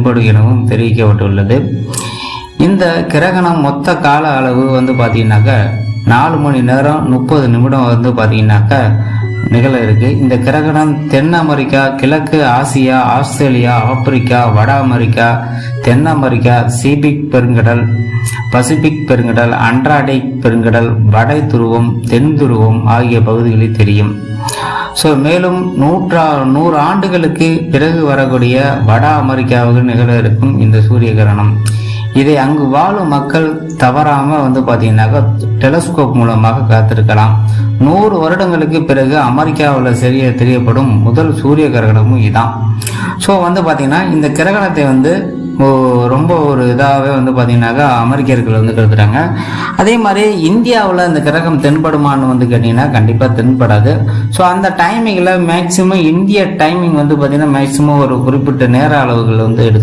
தென்படும் எனவும் தெரிவிக்கப்பட்டுள்ளது. இந்த கிரகணம் மொத்த கால அளவு பார்த்தீங்கன்னாக்கா 4 மணி நேரம் 30 நிமிடம் பார்த்தீங்கன்னாக்கா நிகழ இருக்கு. இந்த கிரகணம் தென் அமெரிக்கா, கிழக்கு ஆசியா, ஆஸ்திரேலியா, ஆப்பிரிக்கா, வட அமெரிக்கா, தென் அமெரிக்கா, சிபிக் பெருங்கடல், பசிபிக் பெருங்கடல், அண்டார்டிக் பெருங்கடல், வட துருவம், தென் துருவம் ஆகிய பகுதிகளில் தெரியும். மேலும் 100 ஆண்டுகளுக்கு பிறகு வரக்கூடிய வட அமெரிக்காவுக்கு நிகழ இருக்கும் இந்த சூரிய கிரகணம். இதை அங்கு வாழும் மக்கள் தவறாம பார்த்தீங்கன்னாக்கா டெலஸ்கோப் மூலமாக காத்திருக்கலாம். 100 வருடங்களுக்கு பிறகு அமெரிக்காவில் தெரியப்படும் முதல் சூரிய கிரகணமும் இதான். பார்த்தீங்கன்னா இந்த கிரகணத்தை ரொம்ப ஒரு இதாகவே பார்த்தீங்கன்னாக்கா அமெரிக்கர்கள் கருதுறாங்க. அதே மாதிரி இந்தியாவில் இந்த கிரகம் தென்படுமான்னு கேட்டிங்கன்னா கண்டிப்பாக தென்படாது. அந்த டைமிங்கில் மேக்சிமம் இந்திய டைமிங் பார்த்தீங்கன்னா மேக்சிமம் ஒரு குறிப்பிட்ட நேர அளவுகள் எடுத்து